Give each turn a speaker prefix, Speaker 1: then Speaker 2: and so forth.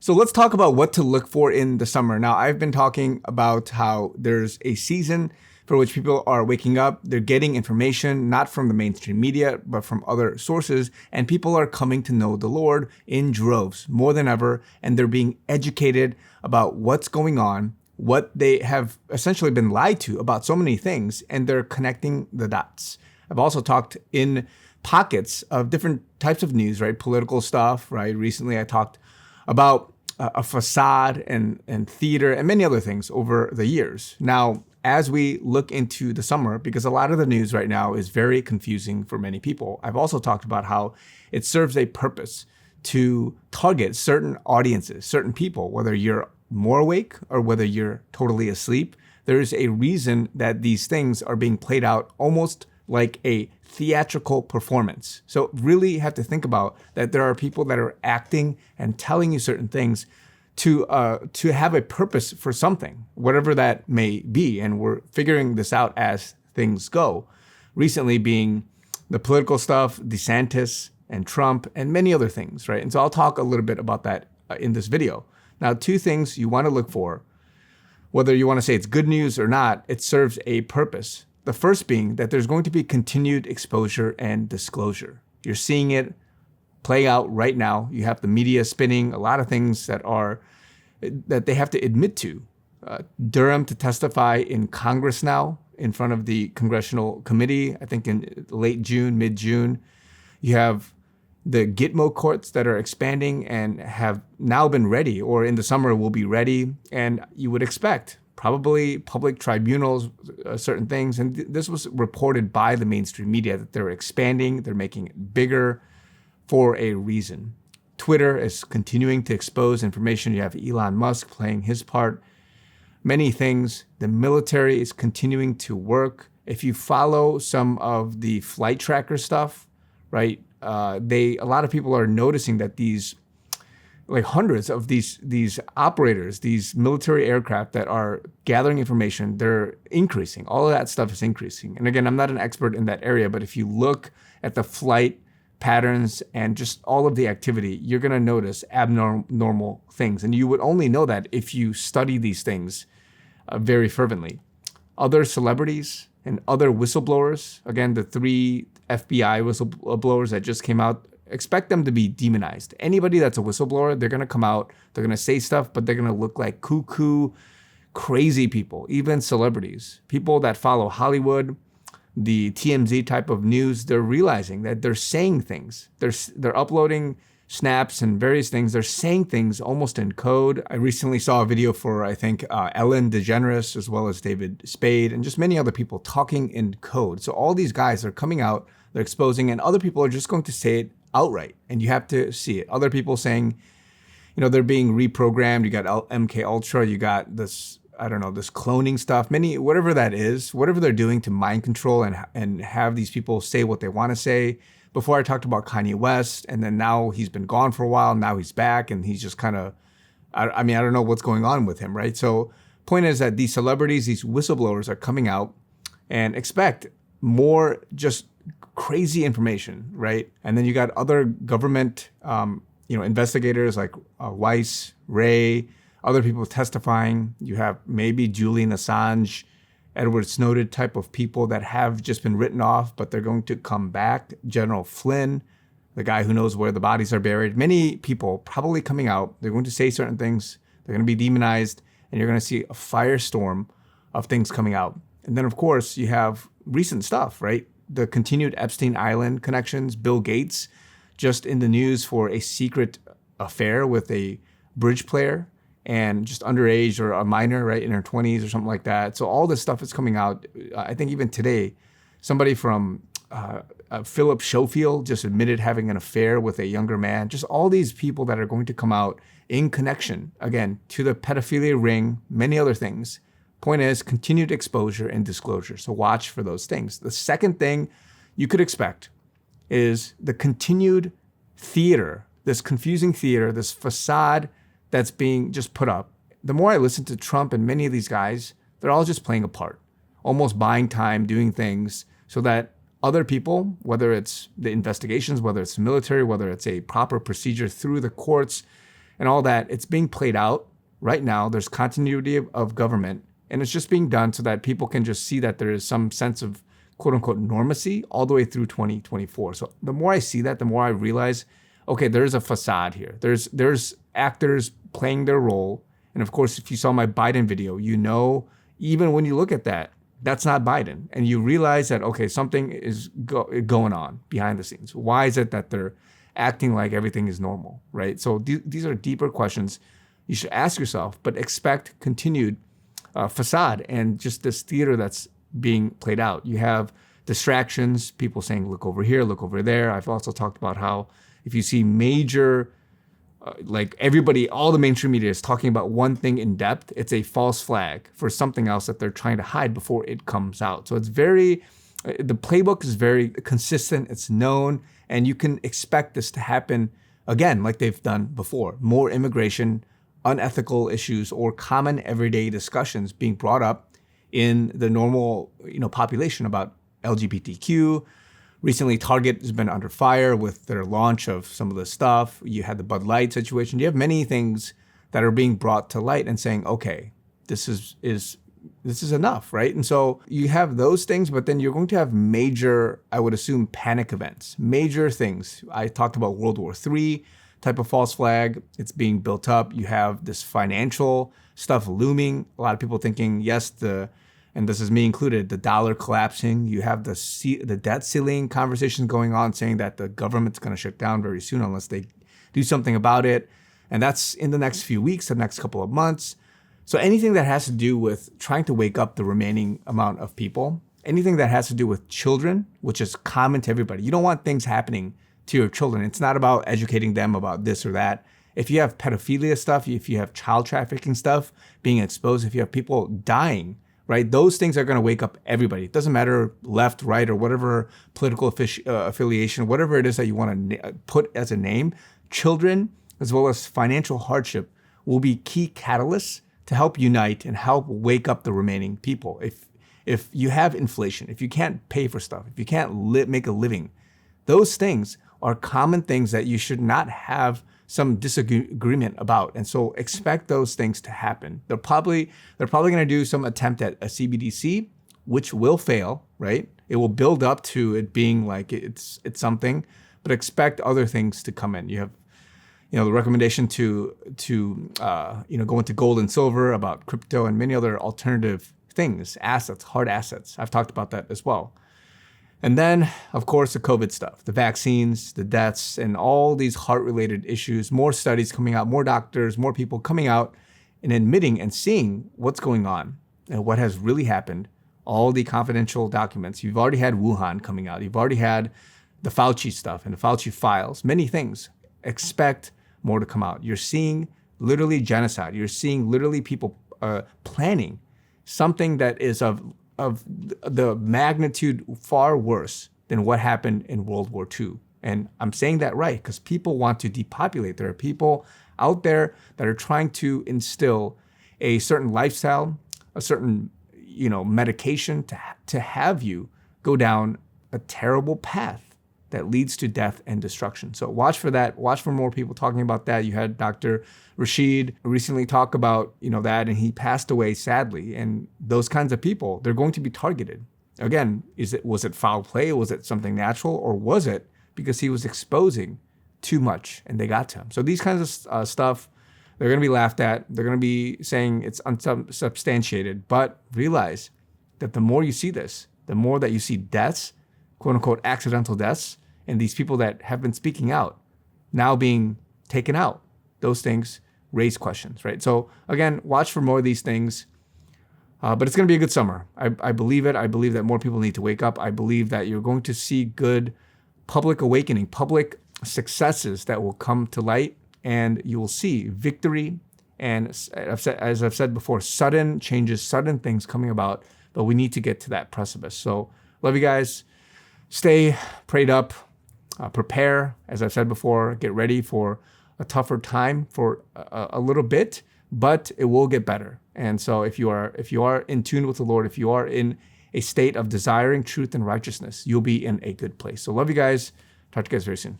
Speaker 1: So let's talk about what to look for in the summer. Now, I've been talking about how there's a season for which people are waking up. They're getting information not from the mainstream media, but from other sources. And people are coming to know the Lord in droves more than ever. And they're being educated about what's going on, what they have essentially been lied to about so many things, and they're connecting the dots. I've also talked in pockets of different types of news, right? Political stuff, right? Recently, I talked about a facade and theater and many other things over the years. Now, as we look into the summer, because a lot of the news right now is very confusing for many people, I've also talked about how it serves a purpose to target certain audiences, certain people, whether you're more awake or whether you're totally asleep. There is a reason that these things are being played out almost like a theatrical performance. So really have to think about that there are people that are acting and telling you certain things to have a purpose for something, whatever that may be. And we're figuring this out as things go. Recently being the political stuff, DeSantis and Trump and many other things, right? And so I'll talk a little bit about that in this video. Now, two things you want to look for, whether you want to say it's good news or not, it serves a purpose. The first being that there's going to be continued exposure and disclosure. You're seeing it play out right now. You have the media spinning a lot of things that they have to admit to. Durham to testify in Congress now in front of the Congressional Committee, I think in late June, mid-June. You have the Gitmo courts that are expanding and have now been ready, or in the summer will be ready. And you would expect probably public tribunals, certain things. And this was reported by the mainstream media that they're expanding, they're making it bigger for a reason. Twitter is continuing to expose information. You have Elon Musk playing his part. Many things. The military is continuing to work. If you follow some of the flight tracker stuff, right, a lot of people are noticing that these, like hundreds of these operators, these military aircraft that are gathering information, they're increasing. All of that stuff is increasing. And again, I'm not an expert in that area, but if you look at the flight patterns and just all of the activity, you're going to notice abnormal things. And you would only know that if you study these things very fervently. Other celebrities and other whistleblowers, again, the 3 FBI whistleblowers that just came out, expect them to be demonized. Anybody that's a whistleblower, they're going to come out, they're going to say stuff, but they're going to look like cuckoo, crazy people, even celebrities. People that follow Hollywood, the TMZ type of news, they're realizing that they're saying things. They're uploading snaps and various things. They're saying things almost in code. I recently saw a video for, I think, Ellen DeGeneres, as well as David Spade, and just many other people talking in code. So all these guys are coming out, they're exposing, and other people are just going to say it outright, and you have to see it. Other people saying, they're being reprogrammed. You got MK Ultra, you got this, this cloning stuff, whatever that is, whatever they're doing to mind control and have these people say what they want to say. Before I talked about Kanye West, and then now he's been gone for a while. Now he's back, and he's just kind of, I don't know what's going on with him, right? So point is that these celebrities, these whistleblowers are coming out and expect more just crazy information, right? And then you got other government, investigators like Weiss, Wray, other people testifying. You have maybe Julian Assange, Edward Snowden type of people that have just been written off, but they're going to come back. General Flynn, the guy who knows where the bodies are buried. Many people probably coming out. They're going to say certain things. They're going to be demonized, and you're going to see a firestorm of things coming out. And then, of course, you have recent stuff, right? The continued Epstein Island connections. Bill Gates just in the news for a secret affair with a bridge player, and just underage or a minor, right, in her 20s or something like that. So all this stuff is coming out. I think even today, somebody from Philip Schofield just admitted having an affair with a younger man. Just all these people that are going to come out in connection, again, to the pedophilia ring, many other things. Point is, continued exposure and disclosure. So watch for those things. The second thing you could expect is the continued theater, this confusing theater, this facade that's being just put up. The more I listen to Trump and many of these guys, they're all just playing a part, almost buying time, doing things so that other people, whether it's the investigations, whether it's the military, whether it's a proper procedure through the courts, and all that. It's being played out right now. There's continuity of government, and it's just being done so that people can just see that there is some sense of quote unquote normacy all the way through 2024. So the more I see that, the more I realize, okay, there's a facade here. There's actors playing their role. And of course, if you saw my Biden video, you know, even when you look at that, that's not Biden. And you realize that, okay, something is going on behind the scenes. Why is it that they're acting like everything is normal, right? So these are deeper questions you should ask yourself, but expect continued facade and just this theater that's being played out. You have distractions, people saying, look over here, look over there. I've also talked about how if you see major, like everybody, all the mainstream media is talking about one thing in depth, it's a false flag for something else that they're trying to hide before it comes out. So it's the playbook is very consistent, it's known, and you can expect this to happen again, like they've done before. More immigration, unethical issues, or common everyday discussions being brought up in the normal, population about LGBTQ. Recently, Target has been under fire with their launch of some of the stuff. You had the Bud Light situation. You have many things that are being brought to light and saying, okay, this is enough, right? And so you have those things, but then you're going to have major, I would assume, panic events, major things. I talked about World War III type of false flag. It's being built up. You have this financial stuff looming. A lot of people thinking, yes, and this is me included, the dollar collapsing. You have the debt ceiling conversations going on, saying that the government's going to shut down very soon unless they do something about it. And that's in the next few weeks, the next couple of months. So anything that has to do with trying to wake up the remaining amount of people, anything that has to do with children, which is common to everybody. You don't want things happening to your children. It's not about educating them about this or that. If you have pedophilia stuff, if you have child trafficking stuff being exposed, if you have people dying, right? Those things are going to wake up everybody. It doesn't matter left, right, or whatever political affiliation, whatever it is that you want to put as a name. Children, as well as financial hardship, will be key catalysts to help unite and help wake up the remaining people. If you have inflation, if you can't pay for stuff, if you can't make a living, those things are common things that you should not have some disagreement about. And so expect those things to happen. They're probably going to do some attempt at a CBDC, which will fail, right? It will build up to it being like it's something, but expect other things to come in. You have, the recommendation to go into gold and silver, about crypto and many other alternative things, assets, hard assets. I've talked about that as well. And then, of course, the COVID stuff, the vaccines, the deaths, and all these heart-related issues, more studies coming out, more doctors, more people coming out and admitting and seeing what's going on and what has really happened, all the confidential documents. You've already had Wuhan coming out. You've already had the Fauci stuff and the Fauci files, many things. Expect more to come out. You're seeing literally genocide. You're seeing literally people planning something that is of the magnitude far worse than what happened in World War II. And I'm saying that right because people want to depopulate. There are people out there that are trying to instill a certain lifestyle, a certain, medication to have you go down a terrible path that leads to death and destruction. So watch for that. Watch for more people talking about that. You had Dr. Rashid recently talk about, that, and he passed away sadly. And those kinds of people, they're going to be targeted. Again, was it foul play? Was it something natural? Or was it because he was exposing too much and they got to him? So these kinds of stuff, they're going to be laughed at. They're going to be saying it's unsubstantiated. But realize that the more you see this, the more that you see deaths, quote unquote, accidental deaths, and these people that have been speaking out now being taken out, those things raise questions, right? So again, watch for more of these things, but it's going to be a good summer. I believe it. I believe that more people need to wake up. I believe that you're going to see good public awakening, public successes that will come to light, and you will see victory. And as I've said before, sudden changes, sudden things coming about, but we need to get to that precipice. So love you guys. Stay prayed up, prepare, as I've said before, get ready for a tougher time for a little bit, but it will get better. And so if you are in tune with the Lord, if you are in a state of desiring truth and righteousness, you'll be in a good place. So love you guys. Talk to you guys very soon.